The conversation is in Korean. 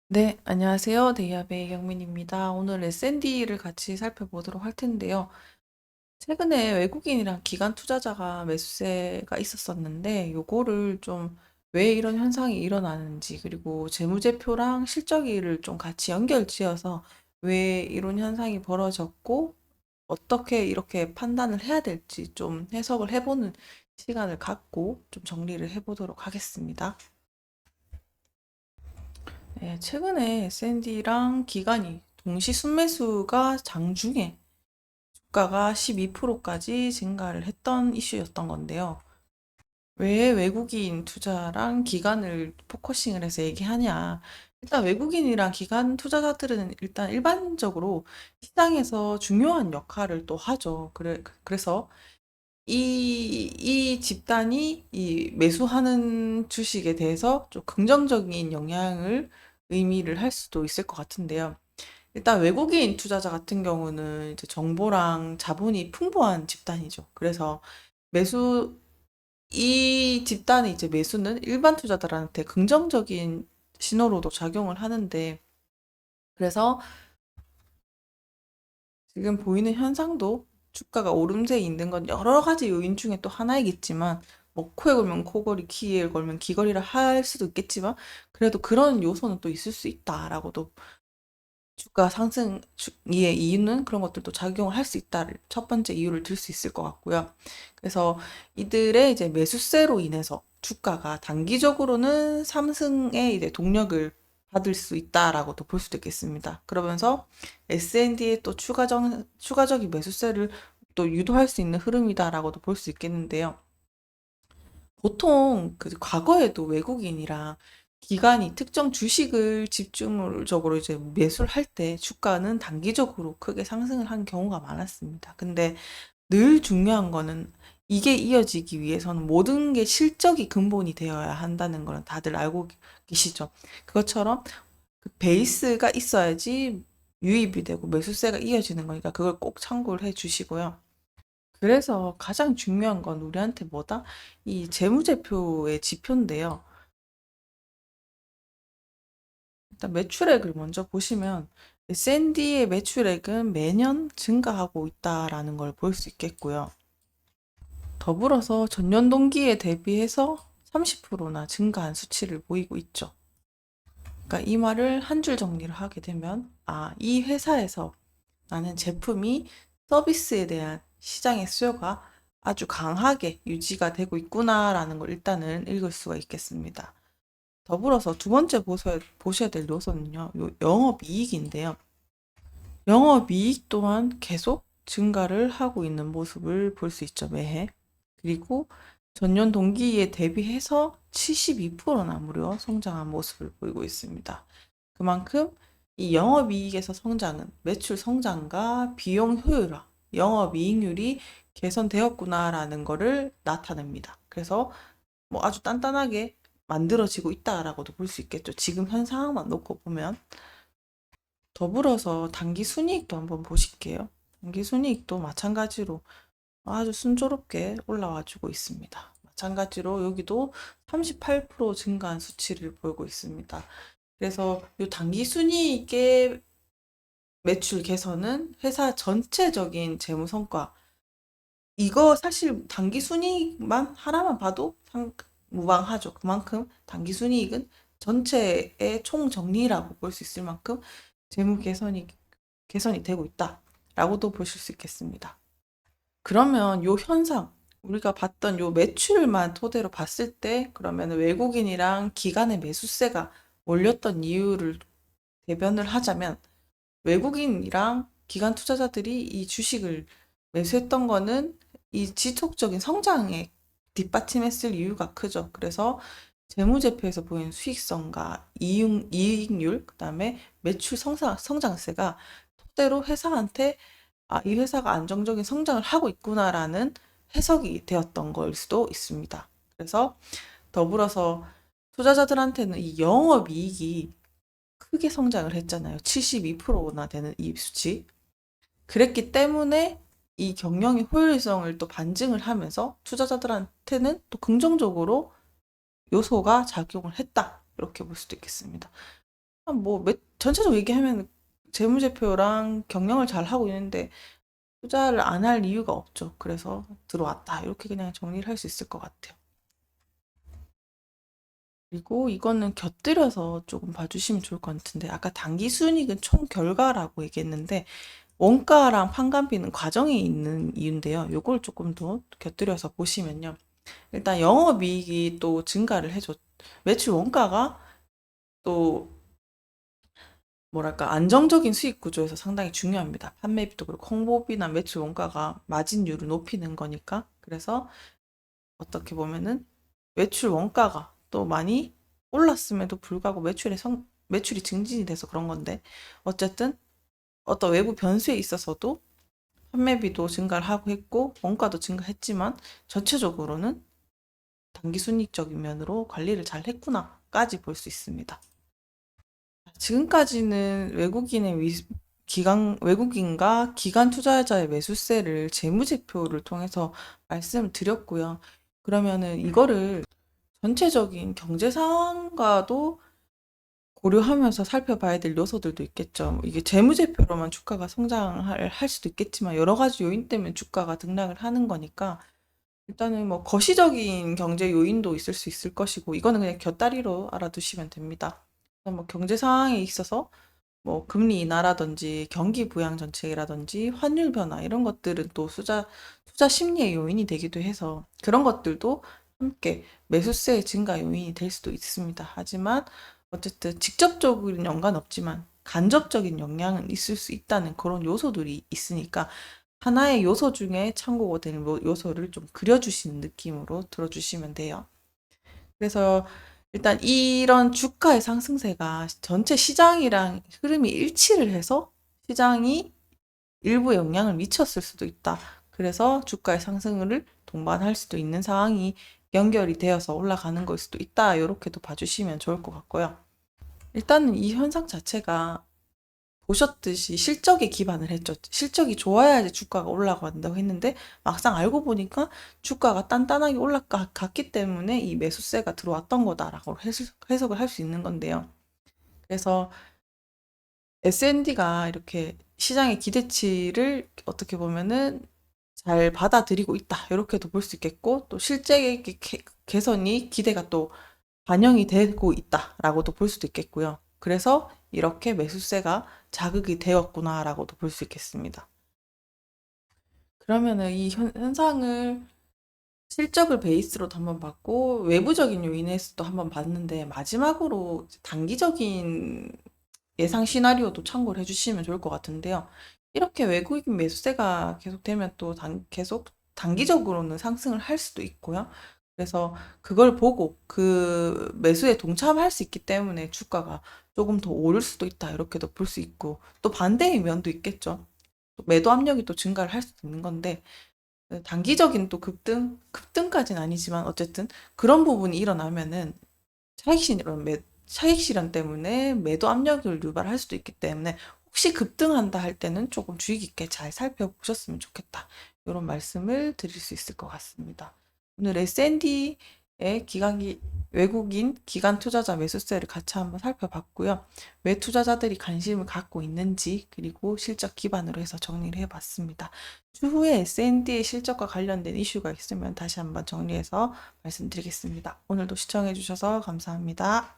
네, 안녕하세요. 데이아베이 경민입니다. 오늘 S&D를 같이 살펴보도록 할 텐데요. 최근에 외국인이랑 기관 투자자가 매수세가 있었었는데, 요거를 좀 왜 이런 현상이 일어나는지, 그리고 재무제표랑 실적을 좀 같이 연결지어서 왜 이런 현상이 벌어졌고, 어떻게 이렇게 판단을 해야 될지 좀 해석을 해보는 시간을 갖고 좀 정리를 해보도록 하겠습니다. 네, 최근에 샌디랑 기관이 동시 순매수가 장중에 주가가 12%까지 증가를 했던 이슈였던 건데요. 왜 외국인 투자랑 기관을 포커싱을 해서 얘기하냐? 일단 외국인이랑 기관 투자자들은 일단 일반적으로 시장에서 중요한 역할을 또 하죠. 그래서 이 집단이 이 매수하는 주식에 대해서 좀 긍정적인 영향을 의미를 할 수도 있을 것 같은데요. 일단 외국인 투자자 같은 경우는 이제 정보랑 자본이 풍부한 집단이죠. 그래서 매수, 이 집단의 이제 매수는 일반 투자자들한테 긍정적인 신호로도 작용을 하는데, 그래서 지금 보이는 현상도 주가가 오름세에 있는 건 여러 가지 요인 중에 또 하나이겠지만, 뭐 코에 걸면 코걸이, 귀에 걸면 귀걸이라 할 수도 있겠지만, 그래도 그런 요소는 또 있을 수 있다라고도 주가 상승의 이유는 그런 것들도 작용을 할 수 있다를 첫 번째 이유를 들 수 있을 것 같고요. 그래서 이들의 이제 매수세로 인해서 주가가 단기적으로는 상승의 이제 동력을 받을 수 있다라고도 볼 수도 있겠습니다. 그러면서 S&D의 또 추가적인 매수세를 또 유도할 수 있는 흐름이다라고도 볼 수 있겠는데요. 보통 그 과거에도 외국인이랑 기관이 특정 주식을 집중적으로 이제 매수를 할 때 주가는 단기적으로 크게 상승을 한 경우가 많았습니다. 근데 늘 중요한 거는 이게 이어지기 위해서는 모든 게 실적이 근본이 되어야 한다는 거는 다들 알고 계시죠. 그것처럼 그 베이스가 있어야지 유입이 되고 매수세가 이어지는 거니까 그걸 꼭 참고를 해 주시고요. 그래서 가장 중요한 건 우리한테 뭐다? 이 재무제표의 지표인데요. 일단 매출액을 먼저 보시면 샌디의 매출액은 매년 증가하고 있다라는 걸 볼 수 있겠고요. 더불어서 전년 동기에 대비해서 30%나 증가한 수치를 보이고 있죠. 그러니까 이 말을 한 줄 정리를 하게 되면, 이 회사에서 나는 제품이 서비스에 대한 시장의 수요가 아주 강하게 유지가 되고 있구나라는 걸 일단은 읽을 수가 있겠습니다. 더불어서 두 번째 보셔야 될 요소는요, 영업이익인데요. 영업이익 또한 계속 증가를 하고 있는 모습을 볼 수 있죠, 매해. 그리고 전년 동기에 대비해서 72%나 무려 성장한 모습을 보이고 있습니다. 그만큼 이 영업이익에서 성장은 매출 성장과 비용 효율화, 영업이익률이 개선되었구나라는 것을 나타냅니다. 그래서 뭐 아주 단단하게 만들어지고 있다라고도 볼 수 있겠죠. 지금 현 상황만 놓고 보면. 더불어서 단기 순이익도 한번 보실게요. 단기 순이익도 마찬가지로 아주 순조롭게 올라와 주고 있습니다. 마찬가지로 여기도 38% 증가한 수치를 보이고 있습니다. 그래서 이 단기 순이익의 매출 개선은 회사 전체적인 재무 성과, 이거 사실 단기 순이익만 하나만 봐도 무방하죠. 그만큼 단기 순이익은 전체의 총 정리라고 볼 수 있을 만큼 재무 개선이 되고 있다라고도 보실 수 있겠습니다. 그러면 요 현상, 우리가 봤던 요 매출만 토대로 봤을 때, 그러면 외국인이랑 기관의 매수세가 몰렸던 이유를 대변을 하자면, 외국인이랑 기관 투자자들이 이 주식을 매수했던 거는 이 지속적인 성장에 뒷받침했을 이유가 크죠. 그래서 재무제표에서 보이는 수익성과 이익률, 그다음에 매출 성장세가 토대로 회사한테 이 회사가 안정적인 성장을 하고 있구나라는 해석이 되었던 걸 수도 있습니다. 그래서 더불어서 투자자들한테는 이 영업이익이 크게 성장을 했잖아요. 72%나 되는 이 수치. 그랬기 때문에 이 경영의 효율성을 또 반증을 하면서 투자자들한테는 또 긍정적으로 요소가 작용을 했다. 이렇게 볼 수도 있겠습니다. 뭐 전체적으로 얘기하면 재무제표랑 경영을 잘 하고 있는데 투자를 안 할 이유가 없죠. 그래서 들어왔다. 이렇게 그냥 정리를 할 수 있을 것 같아요. 그리고 이거는 곁들여서 조금 봐주시면 좋을 것 같은데, 아까 당기순이익은 총 결과라고 얘기했는데, 원가랑 판관비는 과정에 있는 이유인데요. 요걸 조금 더 곁들여서 보시면요. 일단 영업이익이 또 증가를 해줘. 매출 원가가 또 뭐랄까 안정적인 수익 구조에서 상당히 중요합니다. 판매비도 그렇고 홍보비나 매출 원가가 마진율을 높이는 거니까. 그래서 어떻게 보면은 매출 원가가 또 많이 올랐음에도 불구하고 매출이 증진이 돼서 그런 건데, 어쨌든 어떤 외부 변수에 있어서도 판매비도 증가를 하고 했고 원가도 증가했지만 전체적으로는 당기순이익적인 면으로 관리를 잘 했구나까지 볼 수 있습니다. 지금까지는 외국인과 기관 투자자의 매수세를 재무제표를 통해서 말씀드렸고요. 그러면은 이거를 전체적인 경제 상황과도 고려하면서 살펴봐야 될 요소들도 있겠죠. 이게 재무제표로만 주가가 성장할 할 수도 있겠지만 여러 가지 요인 때문에 주가가 등락을 하는 거니까 일단은 뭐 거시적인 경제 요인도 있을 수 있을 것이고 이거는 그냥 곁다리로 알아두시면 됩니다. 뭐 경제 상황에 있어서 뭐 금리 인하라든지 경기 부양 정책이라든지 환율 변화 이런 것들은 또 투자 심리의 요인이 되기도 해서 그런 것들도 함께 매수세의 증가 요인이 될 수도 있습니다. 하지만 어쨌든 직접적으로는 연관 없지만 간접적인 영향은 있을 수 있다는 그런 요소들이 있으니까 하나의 요소 중에 참고가 되는 요소를 좀 그려주시는 느낌으로 들어주시면 돼요. 그래서 일단 이런 주가의 상승세가 전체 시장이랑 흐름이 일치를 해서 시장이 일부 영향을 미쳤을 수도 있다. 그래서 주가의 상승을 동반할 수도 있는 상황이 연결이 되어서 올라가는 걸 수도 있다. 이렇게도 봐주시면 좋을 것 같고요. 일단은 이 현상 자체가 보셨듯이 실적에 기반을 했죠. 실적이 좋아야지 주가가 올라간다고 했는데 막상 알고 보니까 주가가 단단하게 올라갔기 때문에 이 매수세가 들어왔던 거다라고 해석을 할 수 있는 건데요. 그래서 S&D가 이렇게 시장의 기대치를 어떻게 보면은 잘 받아들이고 있다. 이렇게도 볼 수 있겠고 또 실제 개선이 기대가 또 반영이 되고 있다라고도 볼 수도 있겠고요. 그래서 이렇게 매수세가 자극이 되었구나라고도 볼 수 있겠습니다. 그러면은 이 현상을 실적을 베이스로도 한번 봤고 외부적인 요인에서도 한번 봤는데 마지막으로 단기적인 예상 시나리오도 참고를 해주시면 좋을 것 같은데요. 이렇게 외국인 매수세가 계속되면 또 계속 단기적으로는 상승을 할 수도 있고요. 그래서 그걸 보고 그 매수에 동참할 수 있기 때문에 주가가 조금 더 오를 수도 있다. 이렇게도 볼 수 있고 또 반대의 면도 있겠죠. 또 매도 압력이 또 증가를 할 수도 있는 건데 단기적인 또 급등까지는 아니지만 어쨌든 그런 부분이 일어나면은 차익 실현 때문에 매도 압력을 유발할 수도 있기 때문에 혹시 급등한다 할 때는 조금 주의 깊게 잘 살펴보셨으면 좋겠다. 이런 말씀을 드릴 수 있을 것 같습니다. 오늘 S&D의 외국인 기관 투자자 매수세를 같이 한번 살펴봤고요. 왜 투자자들이 관심을 갖고 있는지 그리고 실적 기반으로 해서 정리를 해봤습니다. 추후에 S&D의 실적과 관련된 이슈가 있으면 다시 한번 정리해서 말씀드리겠습니다. 오늘도 시청해주셔서 감사합니다.